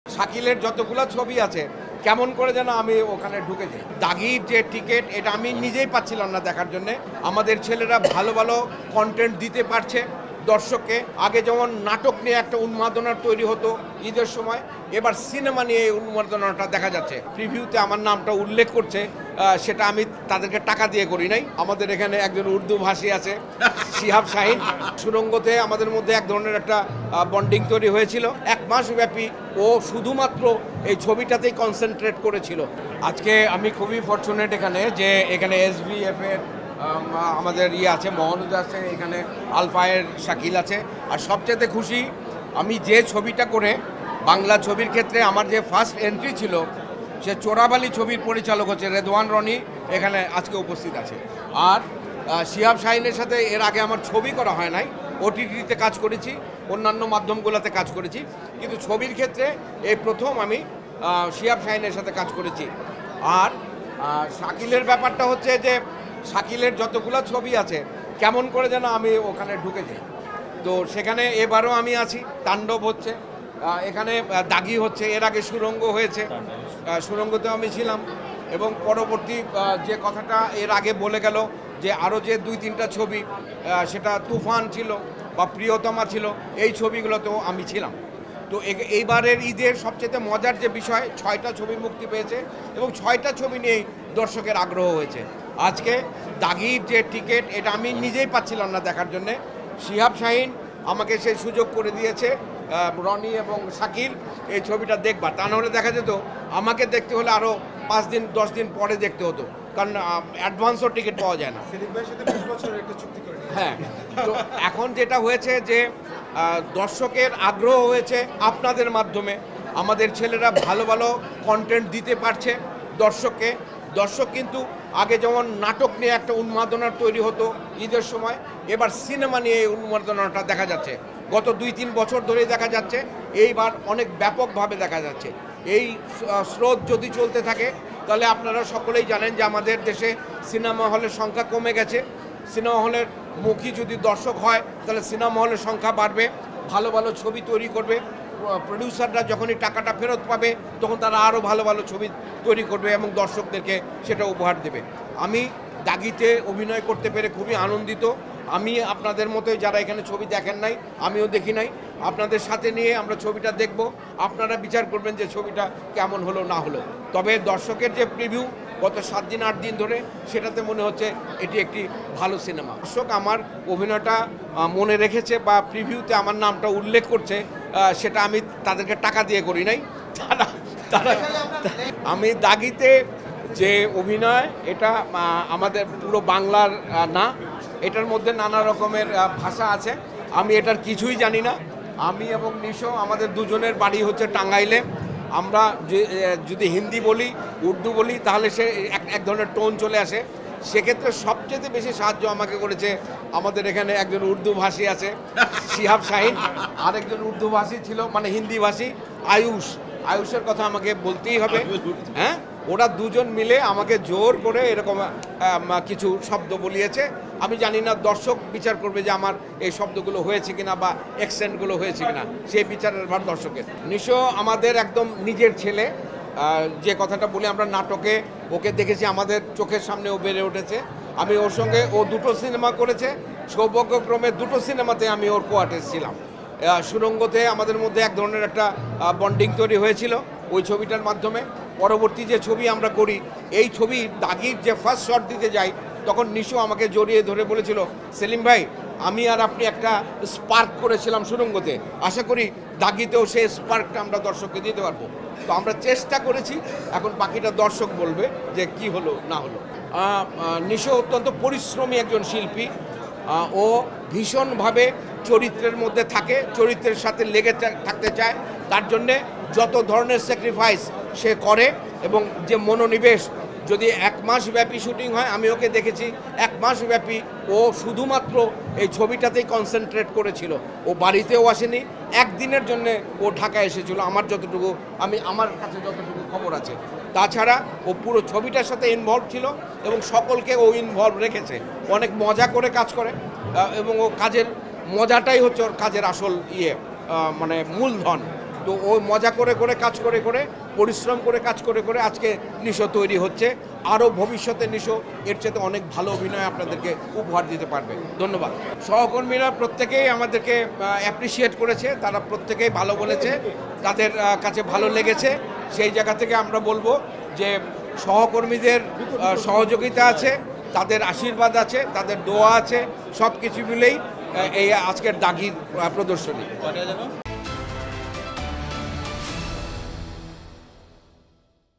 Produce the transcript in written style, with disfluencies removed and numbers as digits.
শাকিলের যতগুলো ছবি আছে কেমন করে যেন আমি ওখানে ঢুকে যাই। দাগির যে টিকিট এটা আমি নিজেই পাচ্ছিলাম না দেখার জন্যে। আমাদের ছেলেরা ভালো ভালো কন্টেন্ট দিতে পারছে দর্শককে। আগে যেমন নাটক নিয়ে একটা উন্মাদনা তৈরি হতো ঈদের সময়, এবার সিনেমা নিয়ে এই উন্মাদনাটা দেখা যাচ্ছে। প্রিভিউতে আমার নামটা উল্লেখ করছে, সেটা আমি তাদেরকে টাকা দিয়ে করি নাই। আমাদের এখানে একজন উর্দু ভাষী আছে, শিহাব শাহিন। সুরঙ্গতে আমাদের মধ্যে এক ধরনের একটা বন্ডিং তৈরি হয়েছিল। 1 মাস ব্যাপী ও শুধুমাত্র এই ছবিটাতেই কনসেন্ট্রেট করেছিল। আজকে আমি খুবই ফরচুনেট এখানে SBF এর আমাদের আছে, মহানুজ আছে, এখানে আলফায়ের শাকিল আছে। আর সবচেয়ে খুশি আমি যে ছবিটা করে বাংলা ছবির ক্ষেত্রে আমার যে ফার্স্ট এন্ট্রি ছিল, সে চোরাবালি ছবির পরিচালক হচ্ছে রেদওয়ান রনি, এখানে আজকে উপস্থিত আছে। আর শিহাব শাহিনের সাথে এর আগে আমার ছবি করা হয় নাই, OTT-তে কাজ করেছি, অন্যান্য মাধ্যমগুলোতে কাজ করেছি, কিন্তু ছবির ক্ষেত্রে এই প্রথম আমি শিহাব শাহিনের সাথে কাজ করেছি। আর শাকিলের ব্যাপারটা হচ্ছে যে শাকিলের যতগুলো ছবি আছে কেমন করে যেন আমি ওখানে ঢুকে যাই। তো সেখানে এবারও আমি আছি, তাণ্ডব হচ্ছে, এখানে দাগি হচ্ছে, এর আগে সুরঙ্গ হয়েছে, সুরঙ্গতেও আমি ছিলাম। এবং পরবর্তী যে কথাটা এর আগে বলে গেল যে আরও যে 2-3টা ছবি, সেটা তুফান ছিল বা প্রিয়তমা ছিল, এই ছবিগুলোতেও আমি ছিলাম। তো এইবারের ঈদের সবচেয়ে মজার যে বিষয়, 6টা ছবি মুক্তি পেয়েছে এবং 6টা ছবি নিয়েই দর্শকের আগ্রহ হয়েছে। আজকে দাগির যে টিকিট এটা আমি নিজেই পাচ্ছিলাম না দেখার জন্যে। শিহাব শাহিন আমাকে সেই সুযোগ করে দিয়েছে, রনি এবং শাকিল এই ছবিটা দেখবা, তা নাহলে দেখা যেত আমাকে দেখতে হলে আরও 5 দিন 10 দিন পরে দেখতে হতো, কারণ অ্যাডভান্সও টিকিট পাওয়া যায় না। হ্যাঁ, তো এখন যেটা হয়েছে যে দর্শকের আগ্রহ হয়েছে আপনাদের মাধ্যমে। আমাদের ছেলেরা ভালো ভালো কন্টেন্ট দিতে পারছে দর্শককে। দর্শক কিন্তু আগে যেমন নাটক নিয়ে একটা উন্মাদনা তৈরি হতো ঈদের সময়, এবার সিনেমা নিয়ে এই উন্মাদনাটা দেখা যাচ্ছে। গত 2-3 বছর ধরেই দেখা যাচ্ছে, এইবার অনেক ব্যাপকভাবে দেখা যাচ্ছে। এই স্রোত যদি চলতে থাকে তাহলে আপনারা সকলেই জানেন যে আমাদের দেশে সিনেমা হলের সংখ্যা কমে গেছে। সিনেমা হলের মুখী যদি দর্শক হয় তাহলে সিনেমা হলের সংখ্যা বাড়বে, ভালো ভালো ছবি তৈরি করবে। প্রডিউসাররা যখনই টাকাটা ফেরত পাবে তখন তারা আরও ভালো ভালো ছবি তৈরি করবে এবং দর্শকদেরকে সেটা উপহার দেবে। আমি দাগিতে অভিনয় করতে পেরে খুবই আনন্দিত। আমি আপনাদের মতোই যারা এখানে ছবি দেখেন নাই, আমিও দেখি নাই, আপনাদের সাথে নিয়ে আমরা ছবিটা দেখব। আপনারা বিচার করবেন যে ছবিটা কেমন হলো না হলো। তবে দর্শকের যে প্রিভিউ গত 7 দিন 8 দিন ধরে, সেটাতে মনে হচ্ছে এটি একটি ভালো সিনেমা। দর্শক আমার অভিনয়টা মনে রেখেছে বা প্রিভিউতে আমার নামটা উল্লেখ করছে, সেটা আমি তাদেরকে টাকা দিয়ে করি নাই। তারা আমি দাগিতে যে অভিনয়, এটা আমাদের পুরো বাংলার না, এটার মধ্যে নানা রকমের ভাষা আছে। আমি এটার কিছুই জানি না। আমি এবং নিশো আমাদের দুজনের বাড়ি হচ্ছে টাঙ্গাইলে। আমরা যদি হিন্দি বলি, উর্দু বলি, তাহলে সে এক ধরনের টোন চলে আসে। সেক্ষেত্রে সবচেয়ে বেশি সাহায্য আমাকে করেছে আমাদের এখানে একজন উর্দু ভাষী আছে, শিহাব শাহিন, আরেকজন উর্দু ভাষী ছিল, মানে হিন্দি ভাষী, আয়ুষের কথা আমাকে বলতেই হবে। হ্যাঁ, ওরা দুজন মিলে আমাকে জোর করে এরকম কিছু শব্দ বলিয়েছে। আমি জানি না, দর্শক বিচার করবে যে আমার এই শব্দগুলো হয়েছে কিনা বা অ্যাকসেন্টগুলো হয়েছে কিনা, সেই বিচারের ভার দর্শকের। নিশো আমাদের একদম নিজের ছেলে। যে কথাটা বলি, আমরা নাটকে ওকে দেখেছি, আমাদের চোখের সামনে ও বেড়ে উঠেছে। আমি ওর সঙ্গে, ও 2টো সিনেমা করেছে, সৌভাগ্যক্রমে 2টো সিনেমাতে আমি ওর কোয়ার্টেস ছিলাম। সুরঙ্গতে আমাদের মধ্যে এক ধরনের একটা বন্ডিং তৈরি হয়েছিল ওই ছবিটার মাধ্যমে। পরবর্তী যে ছবি আমরা করি, এই ছবি দাগির যে ফার্স্ট শট দিতে যাই, তখন নিশো আমাকে জড়িয়ে ধরে বলেছিল, সেলিম ভাই, আমি আর আপনি একটা স্পার্ক করেছিলাম সুরঙ্গতে, আশা করি দাগিতেও সেই স্পার্কটা আমরা দর্শককে দিতে পারবো। তো আমরা চেষ্টা করেছি, এখন বাকিটা দর্শক বলবে যে কি হলো না হলো। নিশো অত্যন্ত পরিশ্রমী একজন শিল্পী। ও ভীষণভাবে চরিত্রের মধ্যে থাকে, চরিত্রের সাথে লেগে থাকতে চায়, তার জন্যে যত ধরনের স্যাক্রিফাইস সে করে। এবং যে মনোনিবেশ, যদি 1 মাস ব্যাপী শুটিং হয়, আমি ওকে দেখেছি 1 মাস ব্যাপী ও শুধুমাত্র এই ছবিটাতেই কনসেন্ট্রেট করেছিল। ও বাড়িতেও আসেনি, একদিনের জন্যে ও ঢাকায় এসেছিল, আমার কাছে যতটুকু খবর আছে। তাছাড়া ও পুরো ছবিটার সাথে ইনভলভ ছিল এবং সকলকে ও ইনভলভ রেখেছে। অনেক মজা করে কাজ করে এবং ও কাজের মজাটাই হচ্ছে ওর কাজের আসল মানে মূলধন। তো ও মজা করে করে কাজ করে করে পরিশ্রম করে কাজ করে করে আজকে নিশো তৈরি হচ্ছে। আরও ভবিষ্যতে নিশো এর চেয়ে অনেক ভালো অভিনয় আপনাদেরকে উপহার দিতে পারবে। ধন্যবাদ। সহকর্মীরা প্রত্যেকেই আমাদেরকে অ্যাপ্রিসিয়েট করেছে, তারা প্রত্যেকেই ভালো বলেছে, তাদের কাছে ভালো লেগেছে। সেই জায়গা থেকে আমরা বলবো যে সহকর্মীদের সহযোগিতা আছে, তাদের আশীর্বাদ আছে, তাদের দোয়া আছে, সব কিছু মিলেই এই আজকের দাগির প্রদর্শনী।